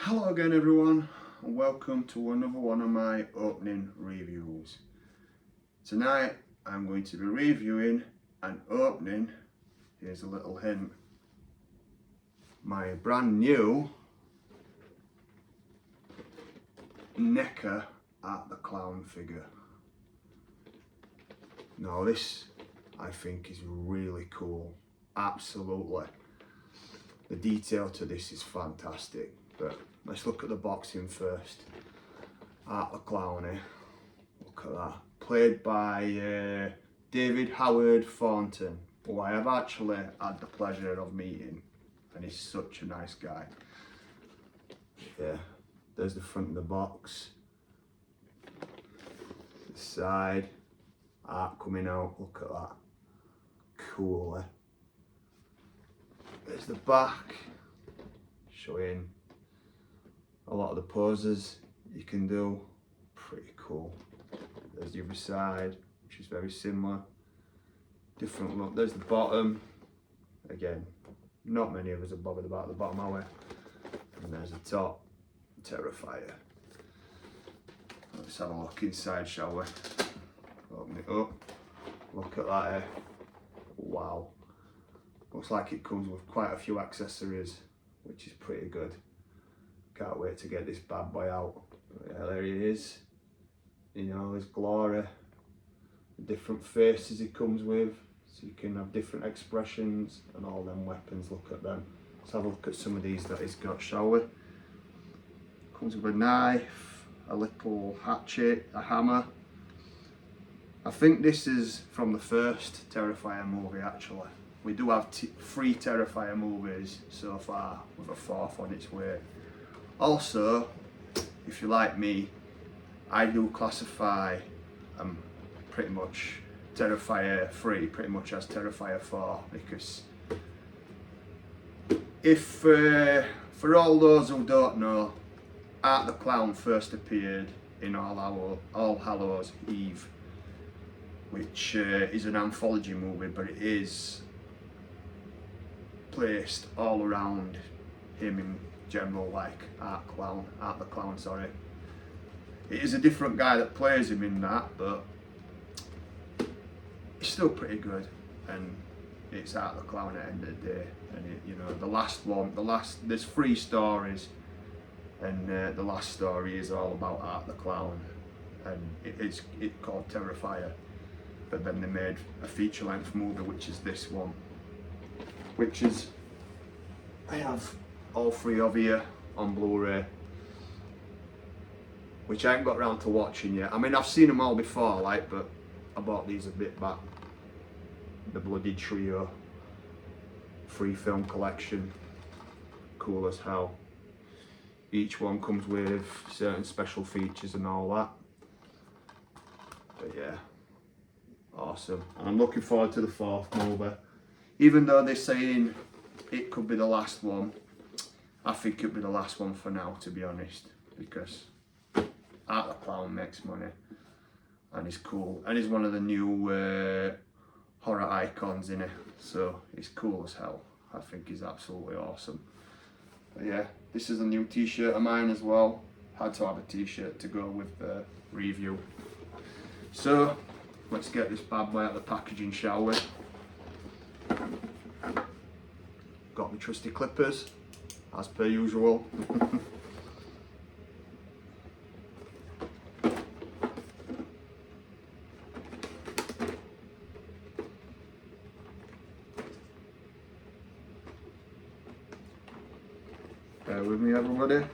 Hello again everyone, and welcome to another one of my opening reviews. Tonight I'm going to be reviewing and opening, here's a little hint, my brand new NECA Art the Clown figure. Now this I think is really cool, absolutely. The detail to this is fantastic, but let's look at the boxing first. Art the Clown, look at that. Played by David Howard Thornton, who I have actually had the pleasure of meeting, and he's such a nice guy. Yeah, there's the front of the box. The side, art coming out, look at that. Cool, There's the back, showing a lot of the poses you can do, pretty cool. There's the other side, which is very similar, different look. There's the bottom, again, not many of us are bothered about the bottom, are we? And there's the top, Terrifier. Let's have a look inside, shall we? Open it up, look at that, wow. Looks like it comes with quite a few accessories, which is pretty good. Can't wait to get this bad boy out. Yeah, there he is, in all his glory. The different faces he comes with, so you can have different expressions, and all them weapons, look at them. Let's have a look at some of these that he's got, shall we? Comes with a knife, a little hatchet, a hammer. I think this is from the first Terrifier movie actually. We do have 3 Terrifier movies so far, with a 4th on its way. Also, if you like me, I do classify pretty much Terrifier 3 pretty much as Terrifier 4, because if, for all those who don't know, Art the Clown first appeared in All Hallows Eve, which is an anthology movie, but it is placed all around him in general, like Art the Clown, sorry. It is a different guy that plays him in that, but it's still pretty good, and it's Art the Clown at the end of the day. And it, you know, the last one, there's 3 stories, and the last story is all about Art the Clown, and it's called Terrifier. But then they made a feature-length movie, which is this one, which is, I have all 3 of here on Blu-ray, which I haven't got around to watching yet. I mean, I've seen them all before, like, but I bought these a bit back. The Bloody Trio 3 film collection, cool as hell. Each one comes with certain special features and all that. But yeah, awesome. And I'm looking forward to the 4th movie. Even though they're saying it could be the last one, I think it'll be the last one for now, to be honest, because Art the Clown makes money, and he's cool, and he's one of the new horror icons in it, so he's cool as hell. I think he's absolutely awesome. But yeah, this is a new t-shirt of mine as well. Had to have a t-shirt to go with the review. So let's get this bad boy out of the packaging, shall we? Got my trusty clippers, as per usual. Bear with me, everybody. There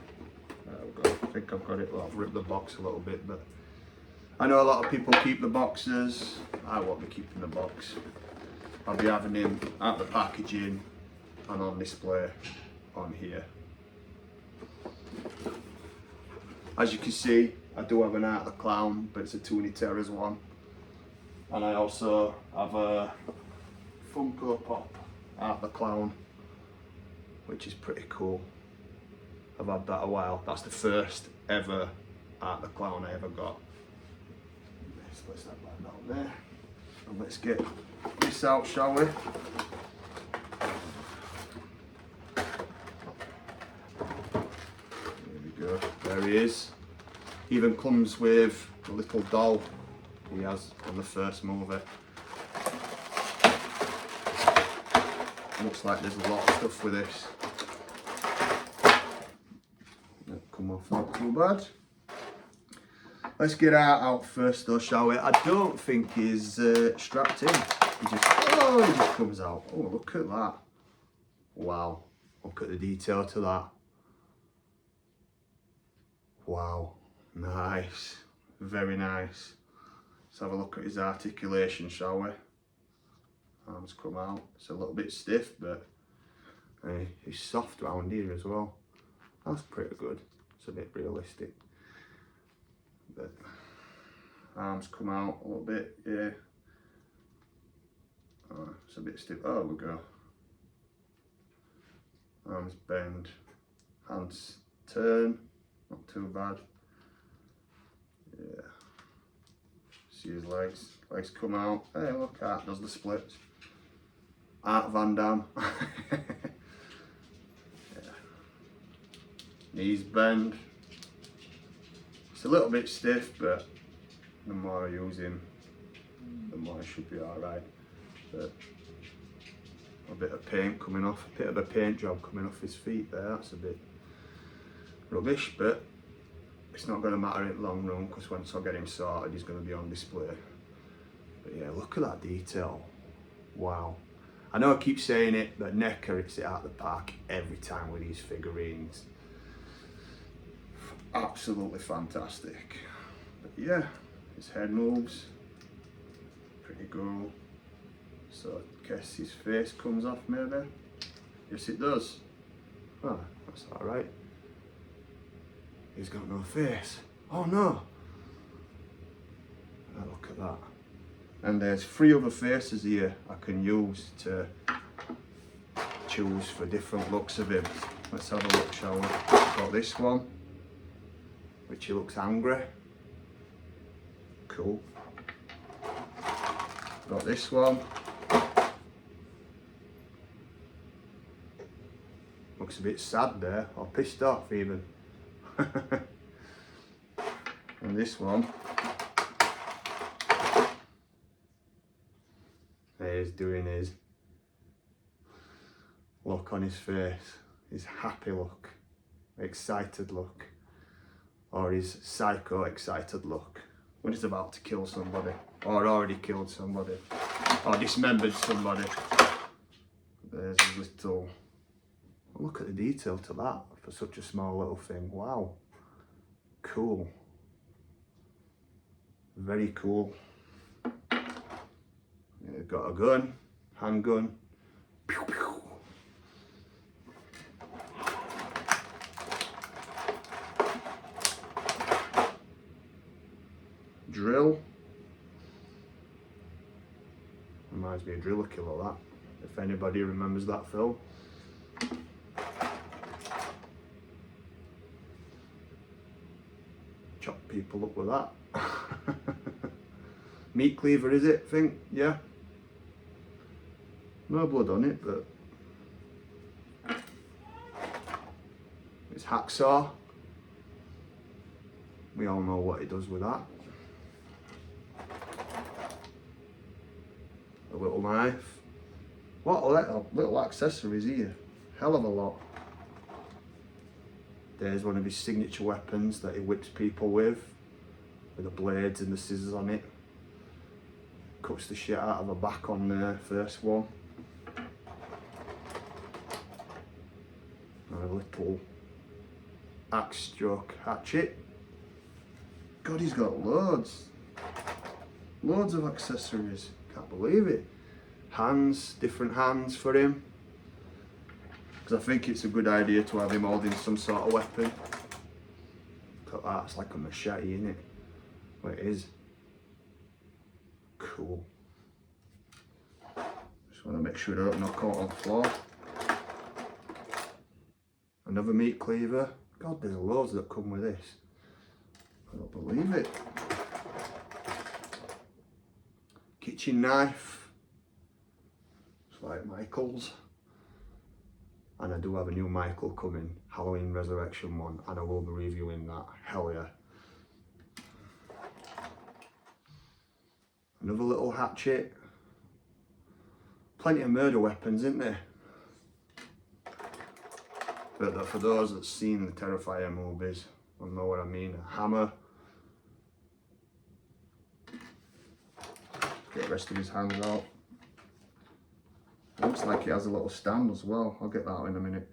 we go. I think I've got it. Well, I've ripped the box a little bit, but I know a lot of people keep the boxes. I won't be keeping the box. I'll be having him at the packaging and on display on here. As you can see, I do have an Art the Clown, but it's a Toony Terrors one. And I also have a Funko Pop Art the Clown, which is pretty cool. I've had that a while. That's the first ever Art the Clown I ever got. So let's have that down there. And let's get this out, shall we? he is. Even comes with a little doll he has on the first movie. Looks like there's a lot of stuff with this. Don't come off not too bad. Let's get our out first though, shall we? I don't think he's strapped in. He just comes out. Oh, look at that. Wow. Look at the detail to that. Wow. Nice. Very nice. Let's have a look at his articulation, shall we? Arms come out. It's a little bit stiff, but he's soft round here as well. That's pretty good. It's a bit realistic. But arms come out a little bit, yeah. Oh, it's a bit stiff. Oh, we go. Arms bend. Hands turn. Not too bad. Yeah. See his legs. Legs come out. Hey, look, Art does the splits. Art Van Damme. Yeah. Knees bend. It's a little bit stiff, but the more I use him, the more I should be alright. But a bit of paint coming off, a bit of a paint job coming off his feet there. That's a bit rubbish, but it's not going to matter in the long run because once I get him sorted, he's going to be on display. But yeah, look at that detail. Wow. I know I keep saying it, but NECA hits it out of the park every time with these figurines. Absolutely fantastic. But yeah, his head moves. Pretty cool. So I guess his face comes off maybe. Yes, it does. Oh, that's alright. He's got no face. Oh no! Oh, look at that. And there's 3 other faces here I can use to choose for different looks of him. Let's have a look, shall we? Got this one, which he looks angry. Cool. Got this one. Looks a bit sad there, or pissed off even. And this one, he's doing his look on his face, his happy look, excited look, or his psycho excited look when he's about to kill somebody, or already killed somebody, or dismembered somebody. There's his little, look at the detail to that for such a small little thing. Wow, cool, very cool. Yeah, got a gun, handgun. Pew, pew. Drill. Reminds me of Driller Killer, that. If anybody remembers that film. Chop people up with that. Meat cleaver, is it? Think, yeah. No blood on it, but it's hacksaw. We all know what it does with that. A little knife. What a little accessories here. Hell of a lot. There's one of his signature weapons that he whips people with the blades and the scissors on it. Cuts the shit out of her back on the first one. And a little axe stroke hatchet. God, he's got loads. Loads of accessories. Can't believe it. Hands, different hands for him. Because I think it's a good idea to have him holding some sort of weapon. Look at that, it's like a machete, isn't it? Well, it is. Cool. Just want to make sure I don't knock out on the floor. Another meat cleaver. God, there's loads that come with this. I don't believe it. Kitchen knife. It's like Michael's. And I do have a new Michael coming. Halloween Resurrection one, and I will be reviewing that. Hell yeah. Another little hatchet. Plenty of murder weapons, isn't there? But for those that's seen the Terrifier movies, will know what I mean. A hammer. Get the rest of his hands out. Looks like it has a little stand as well. I'll get that in a minute.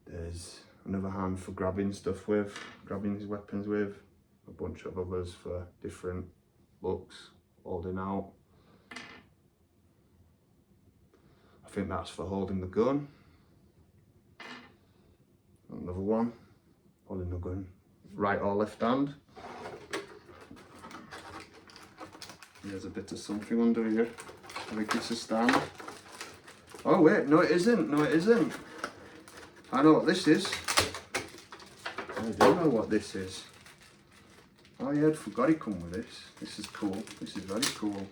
There's another hand for grabbing stuff with, grabbing his weapons with. A bunch of others for different looks, holding out. I think that's for holding the gun. Another one, holding the gun, right or left hand. There's a bit of something under here. I think it's a stand. Oh wait, no it isn't, no it isn't. I know what this is. I do know what this is. Oh yeah, I forgot it come with this. This is cool, this is very cool.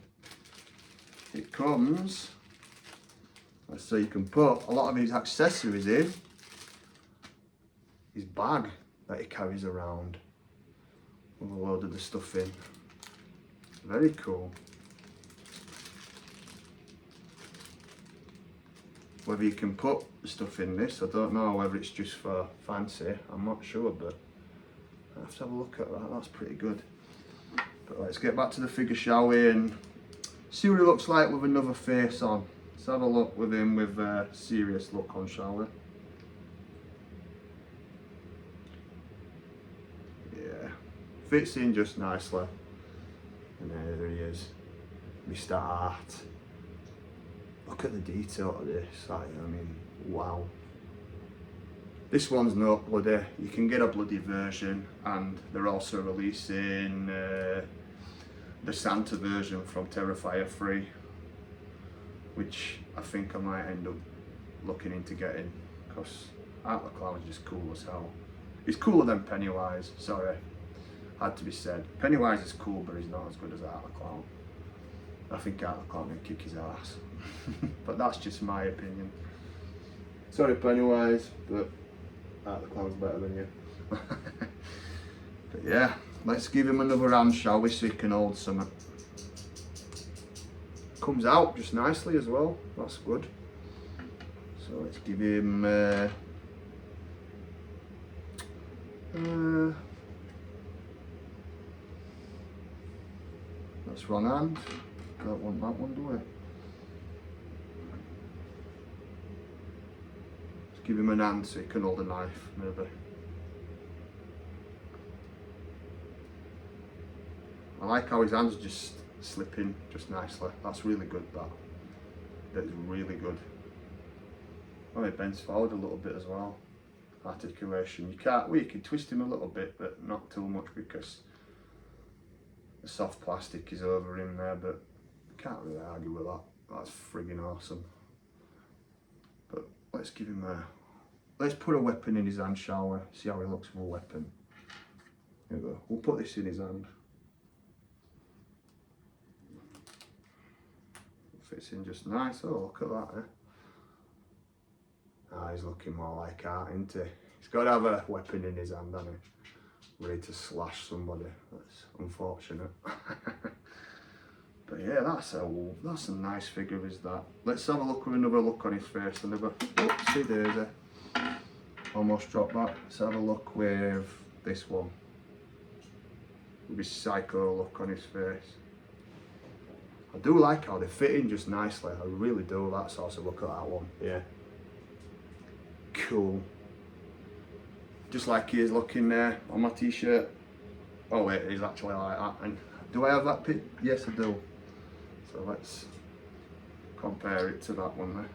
It comes, so you can put a lot of his accessories in. His bag that he carries around with a load of the stuff in. Very cool. Whether you can put the stuff in this, I don't know whether it's just for fancy, I'm not sure, but I have to have a look at that, that's pretty good. But let's get back to the figure, shall we, and see what he looks like with another face on. Let's have a look with him with a serious look on, shall we? Yeah, fits in just nicely. And there he is, Mr. Art. Look at the detail of this, I mean, wow. This one's not bloody, you can get a bloody version, and they're also releasing the Santa version from Terrifier 3, which I think I might end up looking into getting, because Art the Clown is just cool as hell. He's cooler than Pennywise, sorry, had to be said. Pennywise is cool, but he's not as good as Art the Clown. I think Art the Clown can kick his ass. But that's just my opinion. Sorry Pennywise, but Art the Clown's better than you. But yeah, let's give him another hand, shall we, so he can hold something. Comes out just nicely as well, that's good. So let's give him that's wrong hand. Don't want that one, do we? Let's give him an hand so he can hold a knife, maybe. I like how his hands just slip in just nicely. That's really good, that. That is really good. Oh, he bends forward a little bit as well. Articulation. You can't, well, you can twist him a little bit, but not too much because the soft plastic is over him there, but can't really argue with that. That's friggin' awesome. But let's give him a, let's put a weapon in his hand, shall we? See how he looks with a weapon. Here we go. We'll put this in his hand. Fits in just nice. Oh, look at that, eh? Ah, he's looking more like Art, isn't he? He's got to have a weapon in his hand, hasn't he? Ready to slash somebody. That's unfortunate. But yeah, that's a nice figure, is that. Let's have a look with another look on his face. Another, oh, see there's almost dropped that. Let's have a look with this one. With his psycho look on his face. I do like how they fit in just nicely. I really do. That's also, look at that one. Yeah. Cool. Just like he is looking there on my t-shirt. Oh wait, he's actually like that. And do I have that pic? Yes, I do. So let's compare it to that one there.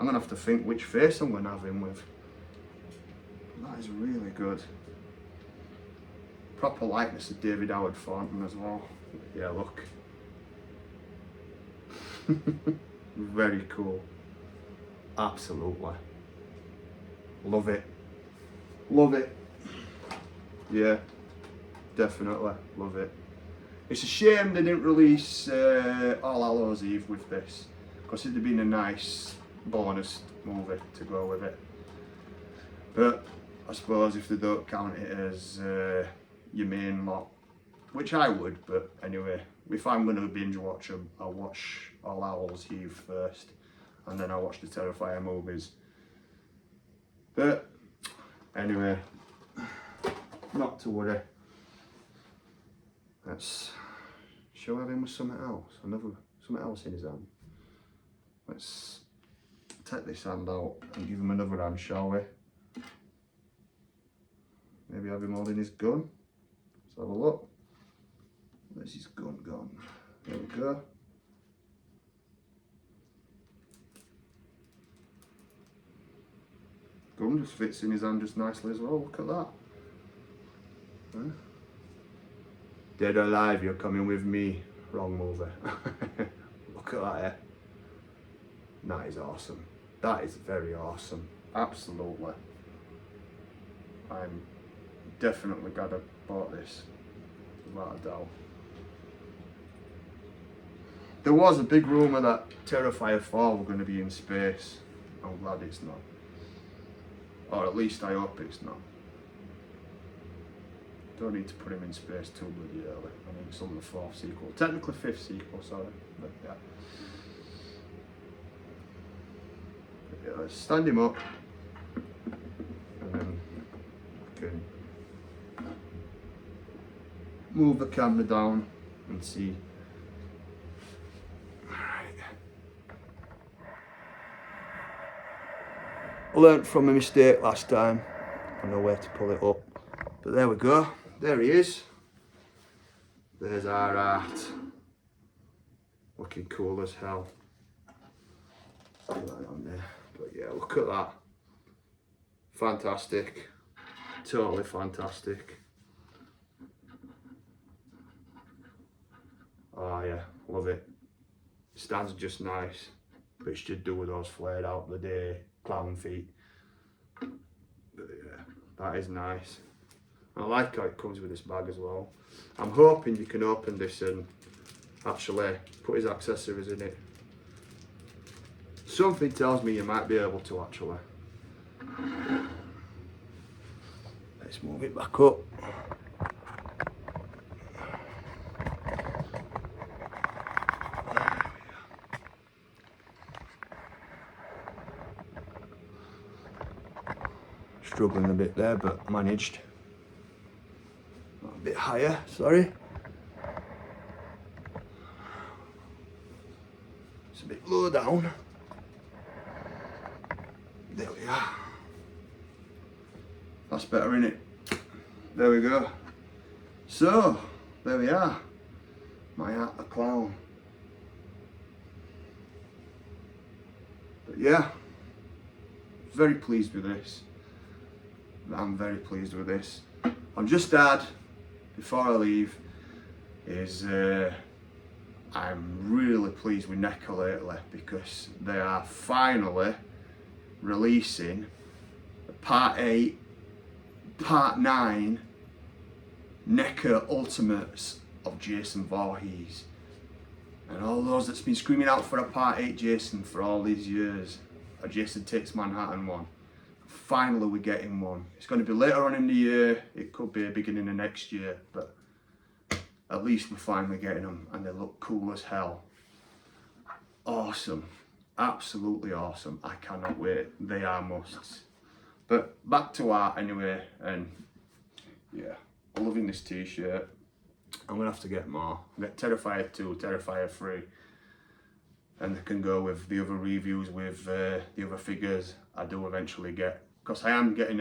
I'm gonna have to think which face I'm gonna have him with. That is really good. Proper likeness of David Howard Thornton as well. Yeah, look. Very cool. Absolutely. Love it. Love it. Yeah, definitely love it. It's a shame they didn't release All Hallows Eve with this, because it'd have been a nice bonus movie to go with it. But I suppose if they don't count it as your main lot, which I would, but anyway, if I'm going to binge watch them, I'll watch All Hallows Eve first, and then I'll watch the Terrifier movies. But anyway, not to worry. Let's show him with something else, something else in his hand. Let's take this hand out and give him another hand, shall we? Maybe have him holding his gun. Let's have a look. Where's his gun gone? There we go. Gun just fits in his hand just nicely as well. Look at that. Huh? Dead or Alive, you're coming with me. Wrong movie. Look at that, eh? That is awesome. That is very awesome. Absolutely. I'm definitely glad I bought this, without a doubt. There was a big rumour that Terrifier 4 were going to be in space. I'm glad it's not. Or at least I hope it's not. Don't need to put him in space too bloody early. I mean, it's on the 4th sequel. Technically 5th sequel, sorry. But yeah. But yeah, let's stand him up. And then we can move the camera down and see. Alright. I learnt from a mistake last time. I know where to pull it up. But there we go. There he is. There's our art. Looking cool as hell. Put that on there. But yeah, look at that. Fantastic. Totally fantastic. Oh yeah, love it. Stands just nice. But should do with those flared out the day clown feet. But yeah, that is nice. I like how it comes with this bag as well. I'm hoping you can open this and actually put his accessories in it. Something tells me you might be able to actually. Let's move it back up. Struggling a bit there, but managed. A bit higher, sorry. It's a bit low down. There we are. That's better, innit? There we go. So, there we are. My Art the Clown. But yeah, very pleased with this. I'm very pleased with this. I'm just add, before I leave, is I'm really pleased with NECA lately because they are finally releasing Part 8, Part 9 NECA Ultimates of Jason Voorhees. And all those that's been screaming out for a Part 8 Jason for all these years, a Jason Takes Manhattan one. Finally we're getting one. It's going to be later on in the year, it could be a beginning of next year, but at least we're finally getting them and they look cool as hell. Awesome, absolutely awesome. I cannot wait, they are musts. But back to art anyway, and yeah, I'm loving this t-shirt. I'm going to have to get more. Get Terrifier 2, Terrifier 3. And they can go with the other reviews with the other figures I do eventually get. Because I am getting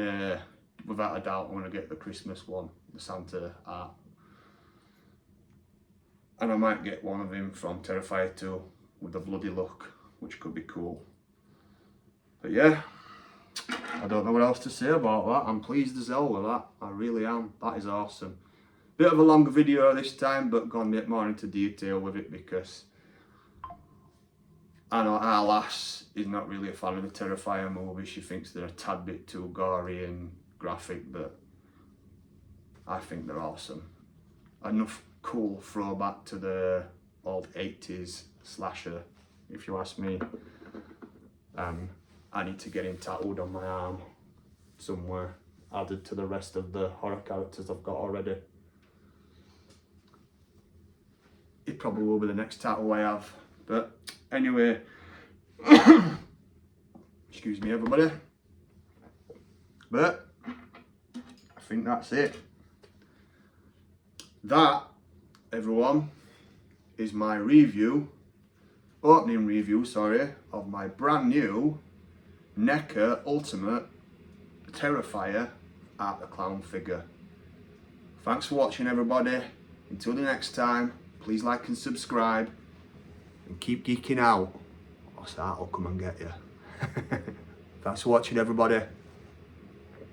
without a doubt, I'm going to get the Christmas one, the Santa art. And I might get one of him from Terrifier 2 with a bloody look, which could be cool. But yeah, I don't know what else to say about that. I'm pleased as hell with that. I really am. That is awesome. Bit of a longer video this time, but gone a bit more into detail with it because I know our lass is not really a fan of the Terrifier movies. She thinks they're a tad bit too gory and graphic, but I think they're awesome. Enough cool throwback to the old 80s slasher, if you ask me. and I need to get him tattooed on my arm somewhere, added to the rest of the horror characters I've got already. It probably will be the next tattoo I have, but anyway, excuse me everybody, but I think that's it. That, everyone, is my opening review, of my brand new NECA Ultimate Terrifier Art the Clown figure. Thanks for watching everybody. Until the next time, please like and subscribe and keep geeking out, or Sart will come and get you. Thanks for watching everybody.